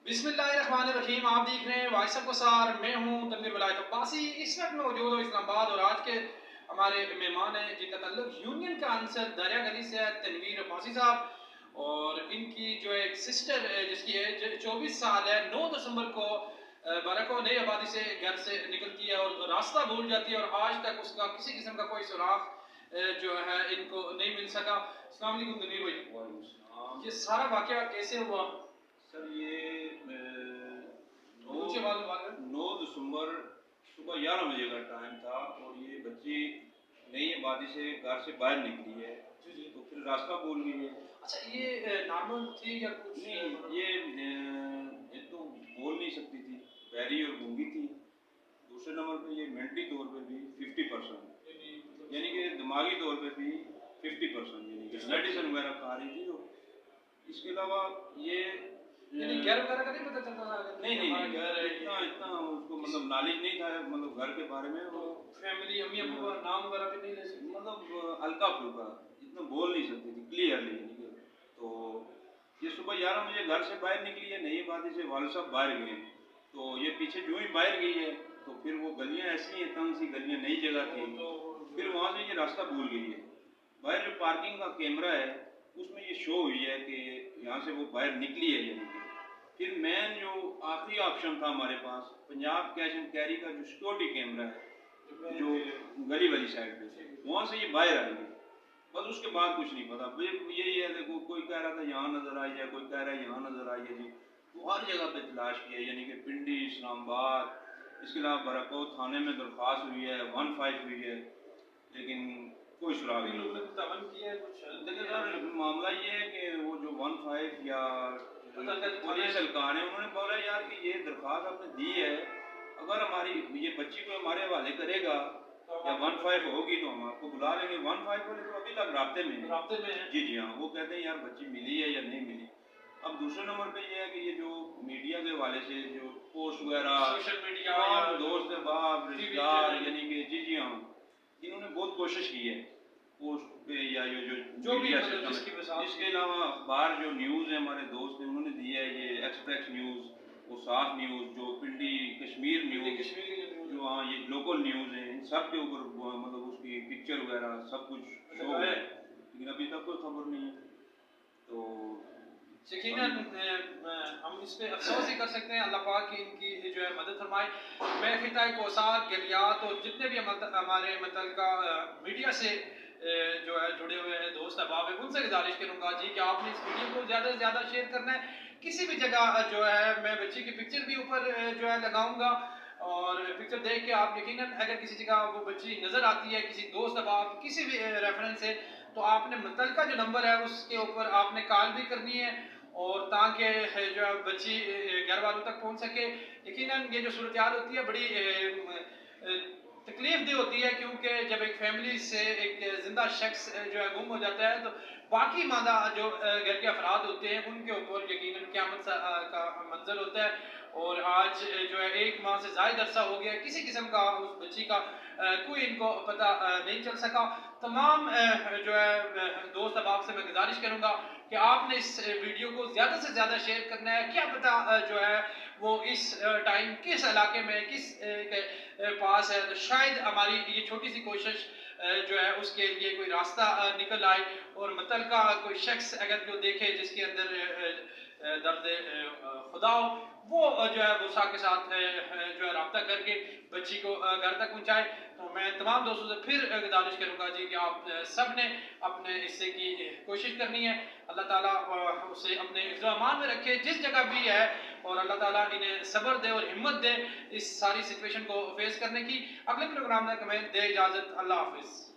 बिस्मिल्लाहिर्रहमानिर्रहीम। आप देख रहे हैं वॉइस ऑफ कोसार। मैं हूं तनवीर वलायत अब्बासी। इस वक्त मौजूद हूं इस्लामाबाद और आज के हमारे मेहमान हैं जिनका ताल्लुक यूनियन काउंसिल दरिया गली से है, तनवीर अब्बासी साहब। और इनकी जो एक सिस्टर जिसकी एज 24 साल है, 9 दिसंबर को बरको नई आबादी से घर से निकलती है और रास्ता भूल जाती है और आज तक उसका किसी किस्म का कोई सुराग जो है इनको नहीं मिल सका। अस्सलाम वालेकुम तनवीर भाई, ये सारा वाकया कैसे हुआ? सर ये ऊंचे वाले वाले 9 दिसंबर सुबह 11 बजे का टाइम था और ये बच्ची नई आबादी से घर से बाहर निकली है। जी जी। तो फिर रास्ता भूल गई है। अच्छा, ये नॉर्मल थी या कुछ? नहीं, ये तो बोल नहीं सकती थी, बहरी और गूंगी थी। दूसरे नंबर पे ये मेंटली तौर पे भी 50%, यानी कि दिमागी तौर पे भी 50%, यानी कि मेडिसिन वगैरह खा रही थी। तो इसके अलावा ये घर वगैरह का नहीं पता चलता था? नहीं घर है, इतना उसको मतलब नॉलेज नहीं था, मतलब घर के बारे में। तो फैमिली अम्मी अब्बू का नाम वगैरह भी नहीं ले सकती? मतलब हल्का फुल्का, इतना बोल नहीं सकती थी क्लियरली। तो ये सुबह 11 बजे घर से बाहर निकली है, नई आबादी से वालिद साहब बाहर गए। तो ये पीछे जो ही बाहर गई है तो फिर वो गलियां ऐसी हैं, तंग सी गलियां, नई जगह थी। फिर वहाँ से ये रास्ता भूल गई है। बाहर जो पार्किंग का कैमरा है उसमें ये शो हुई है कि यहाँ से वो बाहर निकली है। यानी कि फिर मेन जो आखिरी ऑप्शन था हमारे पास, पंजाब कैश एंड कैरी का जो सिक्योरिटी कैमरा है जो गली वाली साइड पे, वहाँ से ये बाहर आई है। बस उसके बाद कुछ नहीं पता। यही है, देखो कोई कह रहा था यहाँ नजर आई है, कोई कह रहा है यहाँ नजर आई है जी। तो हर जगह पे तलाश की है, यानी कि पिंडी, इस्लामाबाद, इसके अलावा बरको थाने में दरख्वास्त हुई है, 15 हुई है, लेकिन कोई सुराग नहीं। देखिए सर, मामला ये है कि वो जो 15 या पुलिस एहलकार है, उन्होंने बोला यार कि ये दरख्वास्त आपने दी है, अगर हमारी ये बच्ची को हमारे हवाले करेगा या 15 होगी तो हम आपको बुला लेंगे। 15 वाले तो अभी तक राब्ते में है। जी जी हाँ, वो कहते हैं यार बच्ची मिली है या नहीं मिली। अब दूसरे नंबर पे ये है कि ये जो मीडिया के हवाले से जो पोस्ट वगैरह, सोशल मीडिया, दोस्त बाप रिश्तेदार, यानी कि जी जी हाँ, इन्होंने बहुत कोशिश की है पोस्ट पे या जो मीडिया सिस्टम। इसके अलावा अखबार जो न्यूज़ है, हमारे दोस्त ने उन्होंने दिया है, ये एक्सप्रेस न्यूज़, वो साफ न्यूज़, जो पिंडी कश्मीर न्यूज़, जो हाँ ये लोकल न्यूज़ है, इन सब के ऊपर मतलब उसकी पिक्चर वगैरह सब कुछ शो है, लेकिन अभी तक कोई खबर नहीं है। तो यकीनन हम इस पे अफसोस ही कर सकते हैं। अल्लाह पाक की इनकी जो है मदद फरमाए। मैं खिताए कोसार, गलियात और जितने भी हमारे मतलब का मीडिया से जो है जुड़े हुए हैं दोस्त अहबाब है, उनसे गुजारिश करूंगा जी कि आपने इस वीडियो को ज़्यादा से ज़्यादा शेयर करना है। किसी भी जगह जो है मैं बच्ची की पिक्चर भी ऊपर जो है लगाऊंगा और पिक्चर देख के आप यकीनन अगर किसी जगह वो बच्ची नज़र आती है, किसी दोस्त अहबाब किसी भी रेफरेंस से, तो आपने मुतल्लिका जो नंबर है उसके ऊपर आपने कॉल भी करनी है और ताकि जो है बच्ची घर वालों तक पहुंच सके। यकीनन ये जो सूरत हाल होती है बड़ी तकलीफ दी होती है, क्योंकि जब एक फैमिली से एक जिंदा शख्स जो है गुम हो जाता है तो बाकी मादा जो घर के अफराद होते हैं उनके ऊपर यकीनन क़यामत का मंजर होता है। और आज जो है 1 माह से ज़ायद अरसा हो गया, किसी किस्म का उस बच्ची का कोई इनको पता नहीं चल सका। तमाम जो है दोस्त अहबाब से मैं गुजारिश करूँगा कि आपने इस वीडियो को ज़्यादा से ज़्यादा शेयर करना है। क्या पता जो है वो इस टाइम किस इलाके में किस पास है, तो शायद हमारी ये छोटी सी कोशिश जो है उसके लिए कोई रास्ता निकल आए और मुतल्लिका कोई शख्स अगर जो देखे जिसके अंदर दर्द खुदा हो, वो जो है गुस्सा के साथ जो है रब्ता करके बच्ची को घर तक पहुँचाए। तो मैं तमाम दोस्तों से फिर गुजारिश करूँगा जी कि आप सब ने अपने हिस्से की कोशिश करनी है। अल्लाह ताला उसे अपने इज़्ज़ो-अमान में रखे जिस जगह भी है, और अल्लाह ताला इन्हें सब्र दे और हिम्मत दे इस सारी सिचुएशन को फेस करने की। अगले प्रोग्राम में हमें दे इजाज़त। अल्लाह हाफिज़।